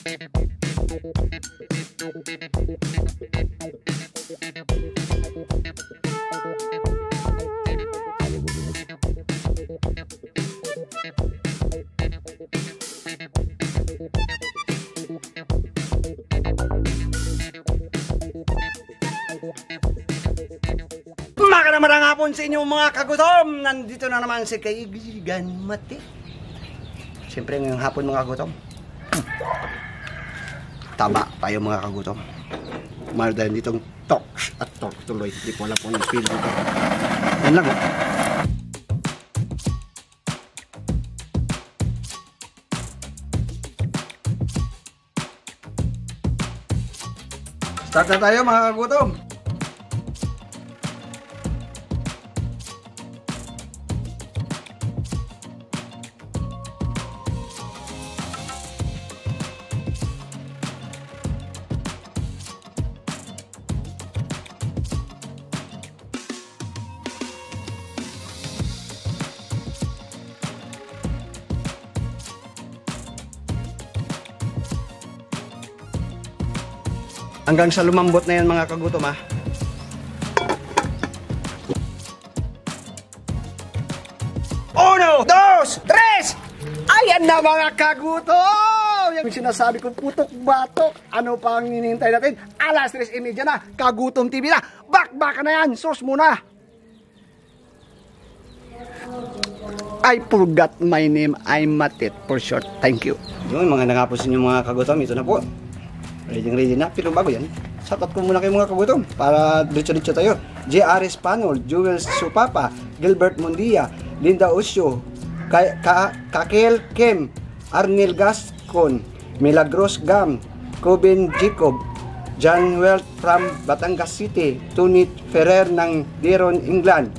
Magandang hapon sa inyo mga kagutom. Nandito na naman si kaibigan Mati. Siyempre ngayong hapon mga kagutom, taba tayo mga kagutom. Mahal dahil ditong talks at talk tuloy. Hindi ko alam kung yung feel dito. Yan lang. Start na tayo mga kagutom. Hanggang sa lumambot na yan mga kagutom ha. Uno, dos, tres! Ayan na mga kagutom! Yung sinasabi kong putok-batok. Ano pa ang hinihintay natin? Alas 3:30 na. Kagutom TV na. Bakbaka na yan. Sos muna. I forgot my name. I'm Matit for short. Thank you. Yun, mga nangapos ninyo mga kagutom. Ito na po. Ready na, pero bago yan, shoutout ko muna kayo mga kagutom para diretso-diretso tayo. J.R. Espanol, Jewel Supapa, Gilbert Mundia, Linda Usyo, Kakel Kem, Arnel Gascon, Milagros Gam, Coben Jacob, John Welt from Batangas City, Tony Ferrer ng Devon, England,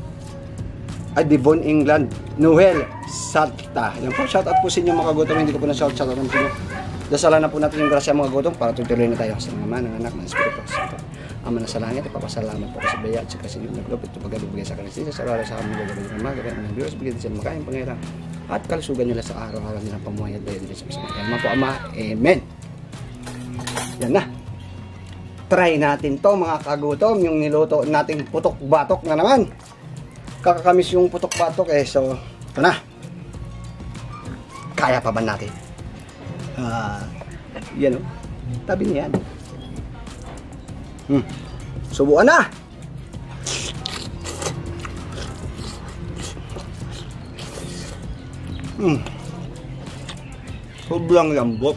Devon, England, Noel Salta. Yan po, shoutout po sa inyo mga kagutom. Hindi ko po na-shoutout sa inyo. Dasalan na po natin yung grasya mga gutom para tutuloy na tayo sa mga ama, ng anak, ng Espiritu Santo. Ama na sa langit, ipapasalamat po ko sa baya at sa kasinyo naglupit ito pagkalibigay sa kanisisa sa oras sa kami gagawin ng mga gagawin ng Diyos bigyan sila makain pangyayang at kalusugan nila sa araw-araw nilang pamuhay at dayon din sa mga kalma po Ama. Amen. Yan na. Try natin to mga kagutom, yung niluto nating putok-batok na naman. Kakakamis yung putok-batok so ito na. Kaya pa ba natin? Yan o, tabi niyan. Subukan na. Sobrang lambot.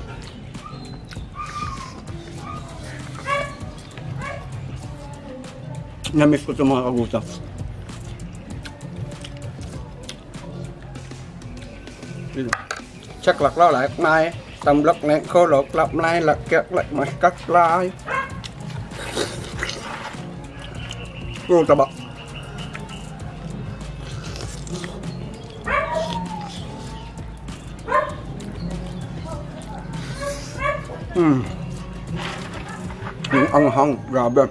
Namiss ko ito mga kagutom. Chắc lọc lao lại mai tầm lọc này khô lột lọc này là kẹt lại mà cắt lại luôn các bạn. Những ăn hông gà bên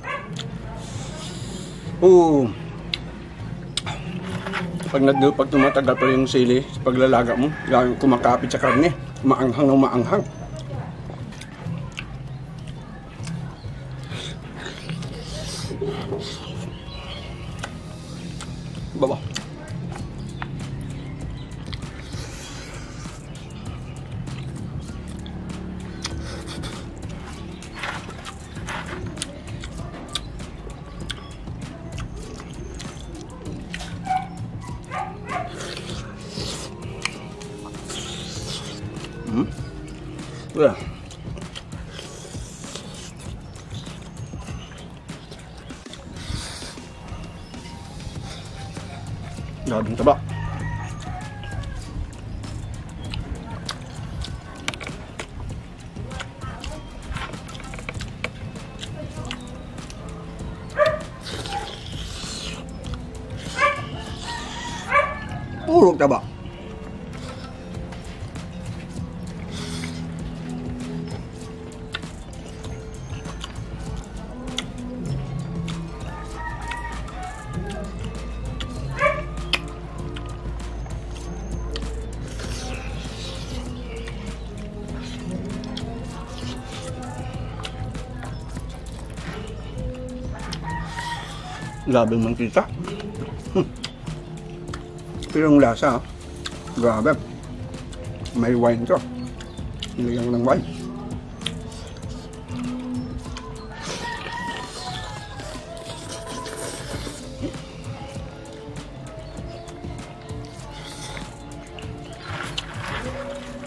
pag tumatagal pa rin yung sili sa paglalaga mo, lalo kumakapit sa karne, maanghang ng maanghang. Baba. Yeah. Gabing taba. Purog taba. Grabe yung mantika. Pero yung lasa, grabe. May wine to. Nilagyan ko ng wine.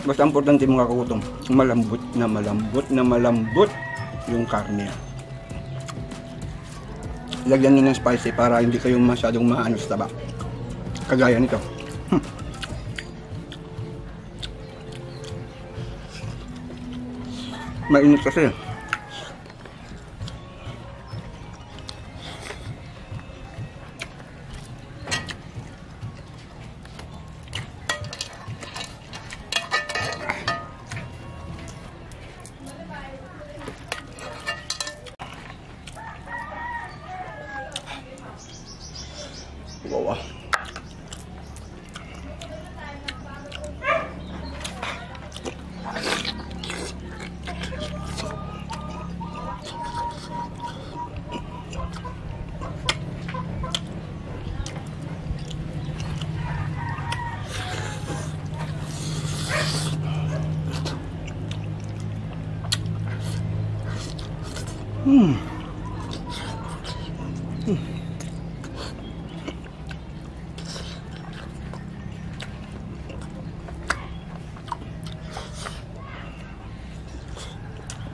Basta importante mga kagutom, malambot yung karne. Lagyan nyo ng spicy para hindi kayo masyadong maano sa taba. Kagaya nito. Mainit kasi. Wow.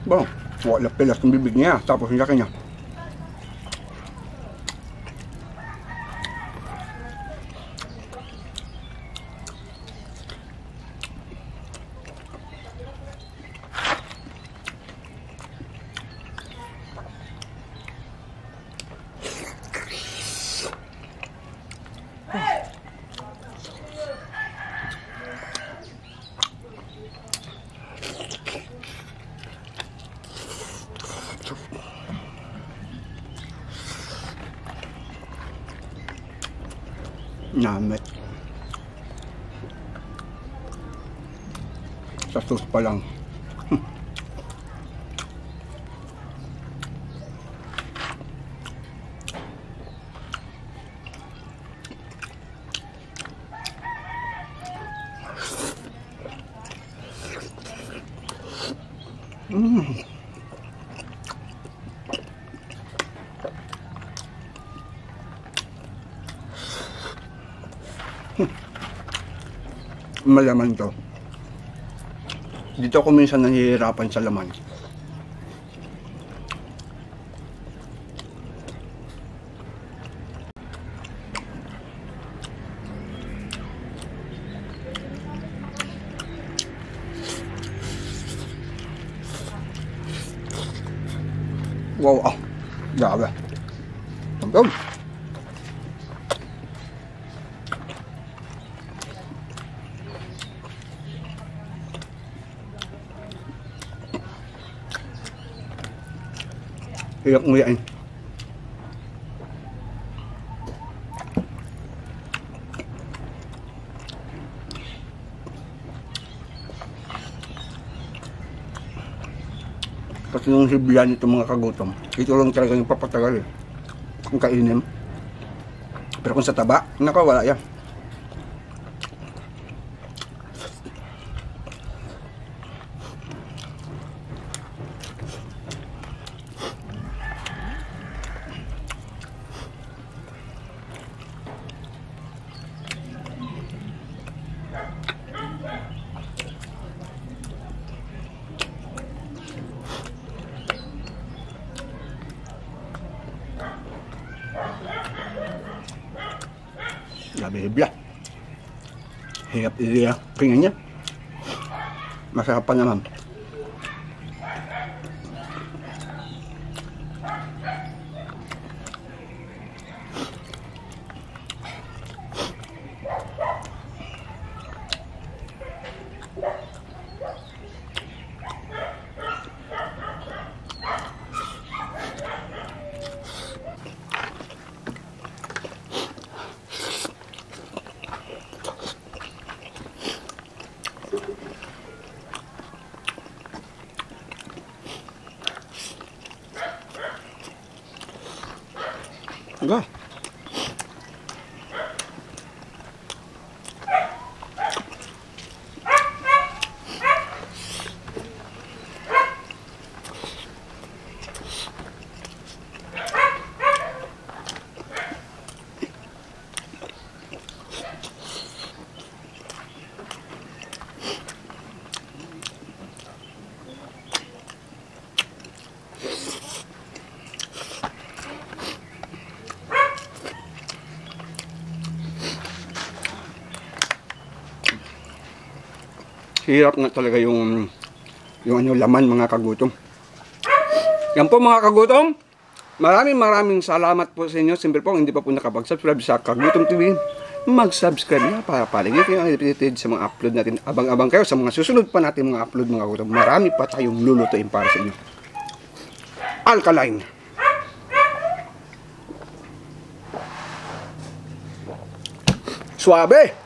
Bom, wala pelas ng bibig niya, tapos yung laki niya. Namit. Sa sauce pa lang. Malaman to. Dito ako minsan nahihirapan sa laman. Wow, grabe. Tantog. Hirap nguyain. Kasi yung hibiyan nito mga kagutom, ito lang talaga yung papatagal eh. Kung kainin. Pero kung sa taba, nakawala yan. Grabe hibla. Hirap tingnan niya. Masarap pa naman. Aga. Hirap nga talaga yung ano, laman mga kagutom. Yan po mga kagutom. Maraming salamat po sa inyo. Siyempre po, hindi pa po nakapag-subscribe sa Kagutom TV. Mag-subscribe na para palagi kayo updated sa mga upload natin. Abang-abang kayo sa mga susunod pa natin mga upload mga kagutom. Marami pa tayong lulutuin para sa inyo. Alkaline. Suabe.